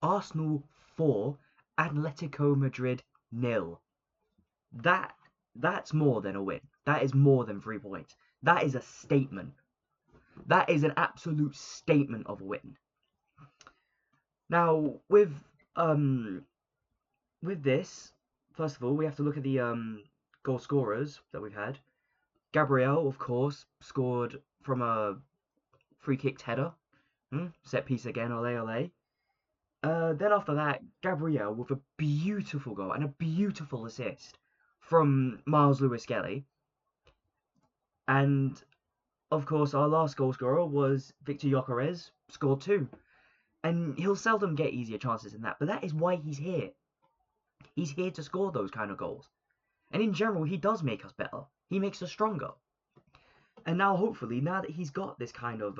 Arsenal 4, Atletico Madrid nil. That that's more than a win. That is more than 3 points. That is a statement. That is an absolute statement of a win. Now um with this, first of all, we have to look at the goal scorers that we've had. Gabriel, of course, scored from a free kicked header. Set piece again, ole ole. Then after that, Gabriel with a beautiful goal and a beautiful assist from Miles Lewis Skelly. And of course, our last goal scorer was Victor Gyökeres, scored two. And he'll seldom get easier chances than that, but that is why he's here. He's here to score those kind of goals. And in general, he does make us better. He makes us stronger. And now, hopefully, now that he's got this kind of,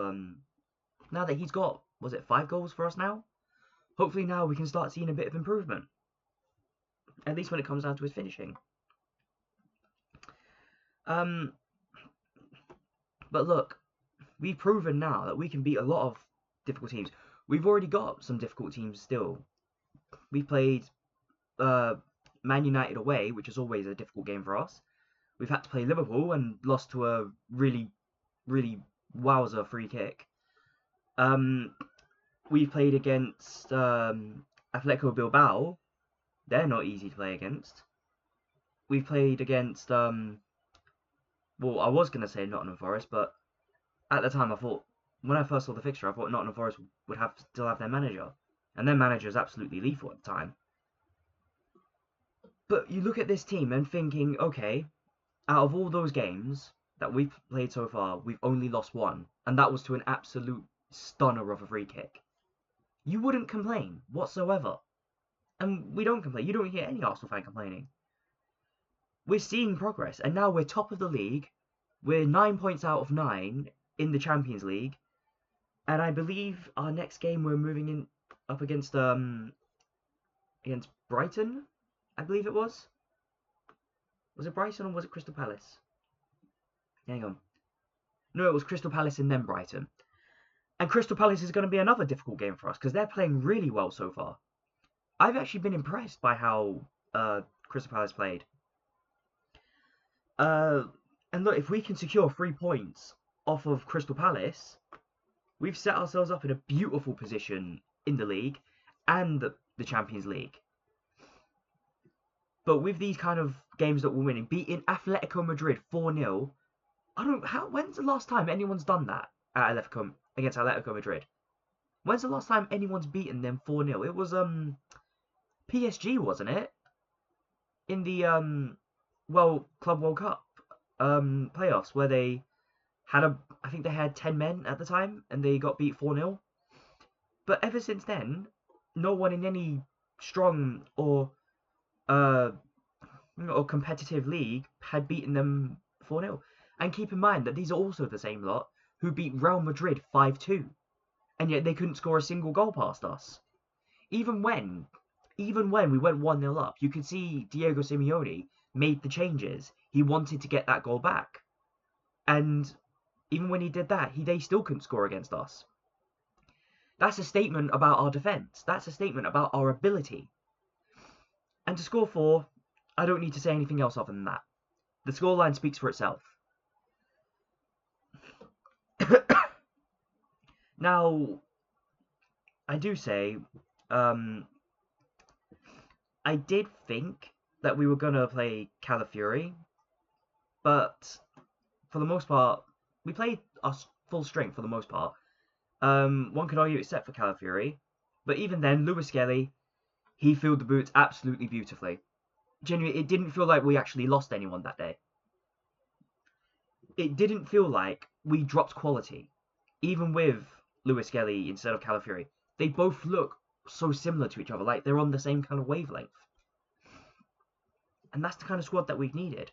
now that he's got, was it 5 goals for us now? Hopefully now we can start seeing a bit of improvement. At least when it comes down to his finishing. But look, we've proven now that we can beat a lot of difficult teams. We've already got some difficult teams still. We've played Man United away, which is always a difficult game for us. We've had to play Liverpool and lost to a really, really wowzer free kick. We've played against Atletico Bilbao. They're not easy to play against. We've played against, well, I was going to say Nottingham Forest, but at the time I thought, when I first saw the fixture, I thought Nottingham Forest would still have their manager. And their manager is absolutely lethal at the time. But you look at this team and thinking, okay, out of all those games that we've played so far, we've only lost one. And that was to an absolute stunner of a free kick. You wouldn't complain whatsoever. And we don't complain. You don't hear any Arsenal fan complaining. We're seeing progress, and now we're top of the league. We're 9 points out of 9 in the Champions League. And I believe our next game we're moving in up against Brighton, I believe it was. Was it Brighton or was it Crystal Palace? Hang on. No, it was Crystal Palace and then Brighton. And Crystal Palace is going to be another difficult game for us because they're playing really well so far. I've actually been impressed by how Crystal Palace played. And look, if we can secure 3 points off of Crystal Palace, we've set ourselves up in a beautiful position in the league and the Champions League. But with these kind of games that we're winning, beating Atletico Madrid 4-0, when's the last time anyone's done that against Atletico Madrid? When's the last time anyone's beaten them 4-0? It was PSG, wasn't it? In the Club World Cup playoffs where they had I think they had 10 men at the time and they got beat 4-0. But ever since then, no one in any strong or competitive league had beaten them 4-0. And keep in mind that these are also the same lot who beat Real Madrid 5-2. And yet they couldn't score a single goal past us. Even when we went 1-0 up, you could see Diego Simeone made the changes. He wanted to get that goal back. And even when he did that, they still couldn't score against us. That's a statement about our defence. That's a statement about our ability. And to score 4, I don't need to say anything else other than that. The scoreline speaks for itself. Now, I do say, I did think that we were going to play Calafiori, but for the most part, we played our full strength for the most part. One could argue except for Calafiori, but even then, Lewis Skelly, he filled the boots absolutely beautifully. Genuinely, it didn't feel like we actually lost anyone that day. It didn't feel like we dropped quality, even with Lewis Skelly instead of Calafiori. They both look so similar to each other, like they're on the same kind of wavelength. And that's the kind of squad that we've needed.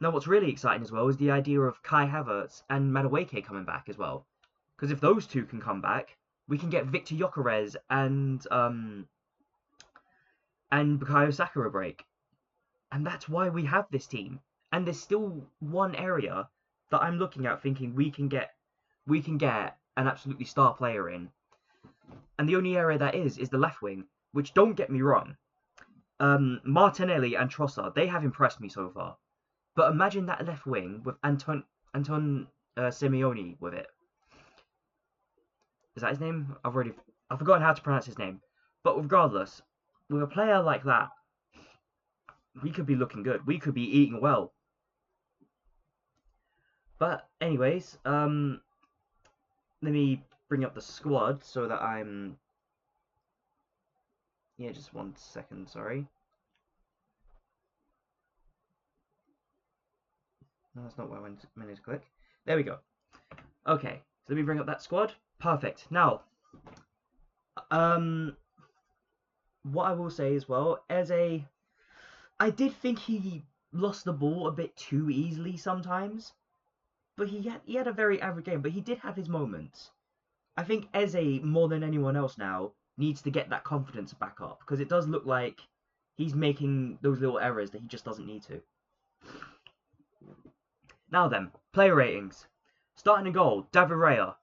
Now, what's really exciting as well is the idea of Kai Havertz and Madueke coming back as well. Because if those two can come back, we can get Victor Gyökeres and Bukayo Saka a break. And that's why we have this team. And there's still one area that I'm looking at thinking we can get an absolutely star player in. And the only area that is the left wing, which, don't get me wrong, Martinelli and Trossard, they have impressed me so far. But imagine that left wing with Anton Simeone with it. Is that his name? I've forgotten how to pronounce his name. But regardless, with a player like that, we could be looking good. We could be eating well. But anyways, let me bring up the squad so that I'm... Yeah, just 1 second, sorry. No, that's not where I meant to click. There we go. Okay, so let me bring up that squad. Perfect. Now, what I will say as well, I did think he lost the ball a bit too easily sometimes, but he had a very average game, but he did have his moments. I think Eze, more than anyone else now, needs to get that confidence back up, because it does look like he's making those little errors that he just doesn't need to. Now then, player ratings. Starting a goal, David Raya.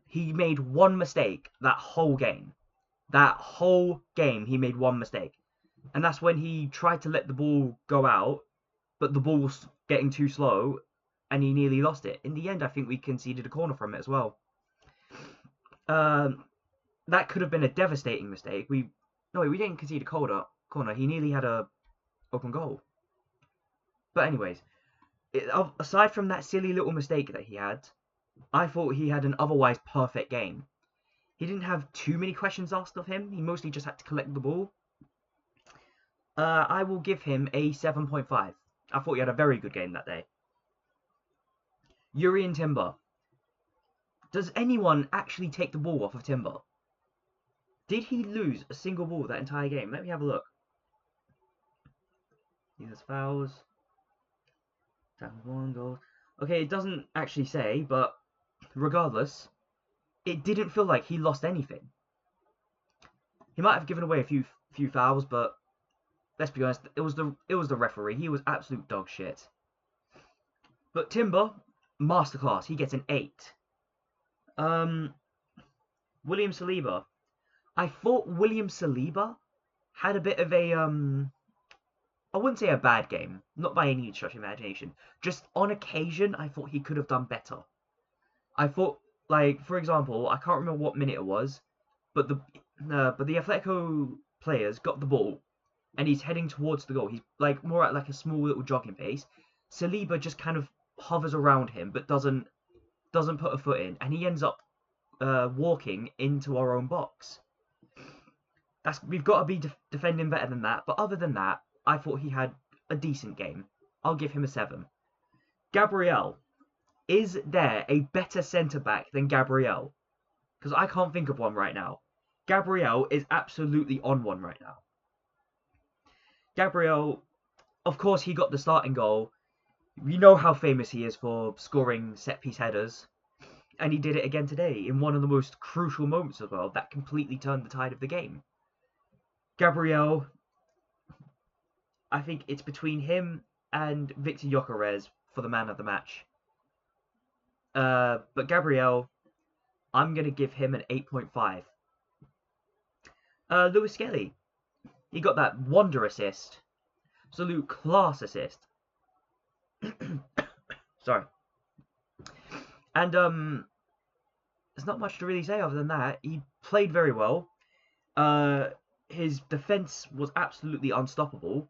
He made one mistake that whole game. That whole game, he made one mistake. And that's when he tried to let the ball go out, but the ball was getting too slow, and he nearly lost it. In the end, I think we conceded a corner from it as well. That could have been a devastating mistake. We didn't concede a corner. He nearly had a open goal. But anyways, aside from that silly little mistake that he had, I thought he had an otherwise perfect game. He didn't have too many questions asked of him. He mostly just had to collect the ball. I will give him a 7.5. I thought he had a very good game that day. Yuri and Timber. Does anyone actually take the ball off of Timber? Did he lose a single ball that entire game? Let me have a look. He has fouls. Tackle 1 goal. Okay, it doesn't actually say, but regardless, it didn't feel like he lost anything. He might have given away a few fouls, but let's be honest, it was the referee. He was absolute dog shit. But Timber, masterclass. He gets an 8. William Saliba. I thought William Saliba had a bit of a I wouldn't say a bad game, not by any stretch of imagination. Just on occasion, I thought he could have done better. I thought, like, for example, I can't remember what minute it was, but the Atletico players got the ball, and he's heading towards the goal. He's like more at like a small little jogging pace. Saliba just kind of hovers around him, but doesn't put a foot in, and he ends up walking into our own box. We've got to be defending better than that. But other than that, I thought he had a decent game. I'll give him a 7. Gabriel. Is there a better centre-back than Gabriel? Because I can't think of one right now. Gabriel is absolutely on one right now. Gabriel, of course, he got the starting goal. We know how famous he is for scoring set-piece headers. And he did it again today in one of the most crucial moments as well. That completely turned the tide of the game. Gabriel, I think it's between him and Victor Gyökeres for the man of the match. But Gabriel, I'm going to give him an 8.5. Lewis Skelly, he got that wonder assist. Absolute class assist. Sorry. And there's not much to really say other than that. He played very well. His defense was absolutely unstoppable.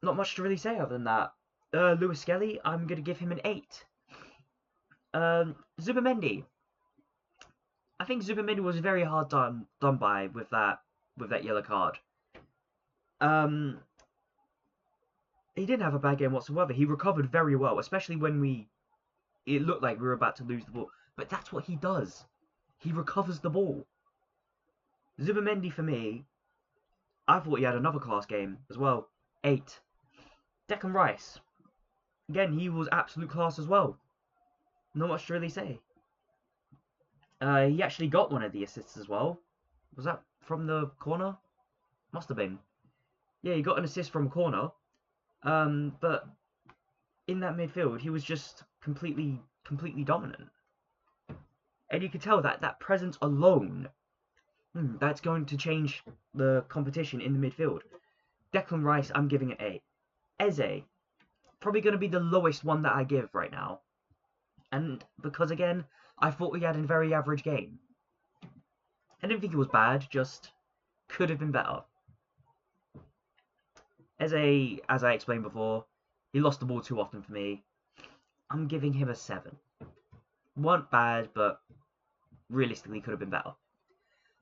Not much to really say other than that. Lewis Skelly, I'm going to give him an 8. Zubamendi. I think Zubamendi was very hard done by with that yellow card. He didn't have a bad game whatsoever. He recovered very well, especially when it looked like we were about to lose the ball. But that's what he does. He recovers the ball. Zubamendi, for me, I thought he had another class game as well. 8. Declan Rice. Again, he was absolute class as well. Not much to really say. He actually got one of the assists as well. Was that from the corner? Must have been. Yeah, he got an assist from a corner. But in that midfield, he was just completely dominant. And you can tell that that presence alone, that's going to change the competition in the midfield. Declan Rice, I'm giving it 8. Eze, probably going to be the lowest one that I give right now. And because, again, I thought he had a very average game. I didn't think it was bad, just could have been better. Eze, as I explained before, he lost the ball too often for me. I'm giving him a 7. Weren't bad, but realistically could have been better.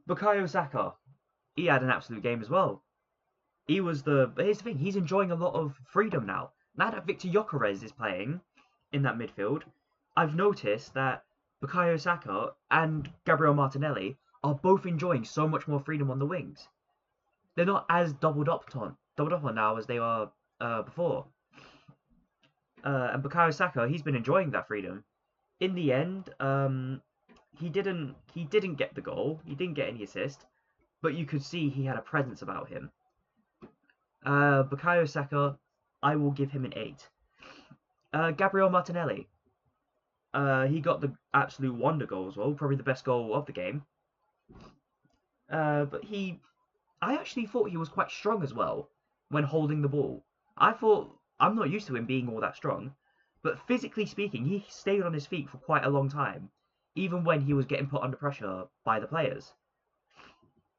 Bukayo Saka, he had an absolute game as well. Here's the thing, he's enjoying a lot of freedom now. Now that Victor Gyökeres is playing in that midfield, I've noticed that Bukayo Saka and Gabriel Martinelli are both enjoying so much more freedom on the wings. They're not as doubled up on now as they were before. And Bukayo Saka, he's been enjoying that freedom. In the end, he didn't get the goal. He didn't get any assist, but you could see he had a presence about him. Bukayo Saka, I will give him an 8. Gabriel Martinelli, he got the absolute wonder goal as well, probably the best goal of the game. But I actually thought he was quite strong as well when holding the ball. I'm not used to him being all that strong, but physically speaking, he stayed on his feet for quite a long time, even when he was getting put under pressure by the players.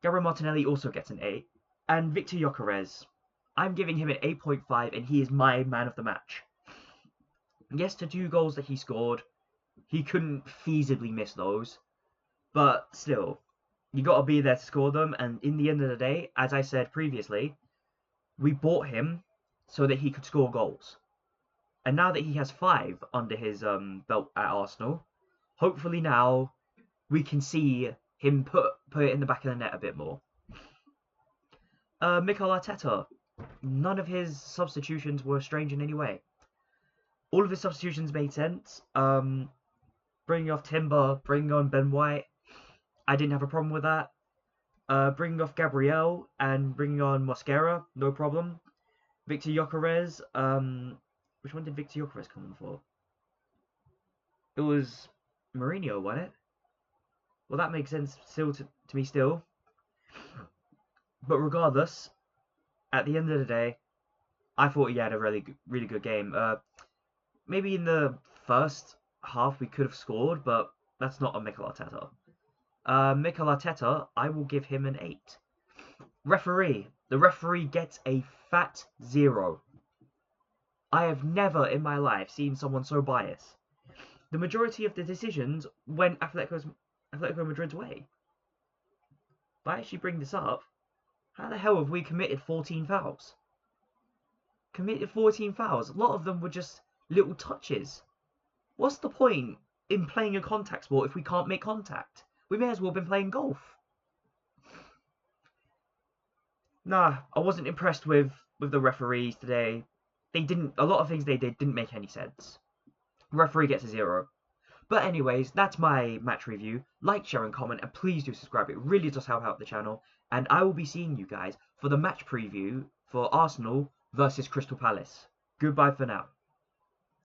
Gabriel Martinelli also gets an 8, and Victor Gyökeres, I'm giving him an 8.5, and he is my man of the match. Yes, the 2 goals that he scored, he couldn't feasibly miss those, but still, you got to be there to score them, and in the end of the day, as I said previously, we bought him so that he could score goals. And now that he has 5 under his belt at Arsenal, hopefully now we can see him put it in the back of the net a bit more. Mikel Arteta, none of his substitutions were strange in any way. All of his substitutions made sense. Bringing off Timber, bringing on Ben White, I didn't have a problem with that. Bringing off Gabriel and bringing on Mosquera, no problem. Victor Gyökeres, which one did Victor Gyökeres come in for? It was Mourinho, wasn't it? Well, that makes sense still to me still. But regardless, at the end of the day, I thought he had a really good game. Maybe in the first half we could have scored, but that's not on Mikel Arteta. Mikel Arteta, I will give him an 8. Referee. The referee gets a fat 0. I have never in my life seen someone so biased. The majority of the decisions went Atletico Madrid's way. If I actually bring this up, how the hell have we committed 14 fouls? Committed 14 fouls. A lot of them were just little touches. What's the point in playing a contact sport if we can't make contact? We may as well have been playing golf. Nah, I wasn't impressed with the referees today. A lot of things they did didn't make any sense. Referee gets a 0. But anyways, that's my match review. Like, share and comment, and please do subscribe. It really does help out the channel. And I will be seeing you guys for the match preview for Arsenal versus Crystal Palace. Goodbye for now.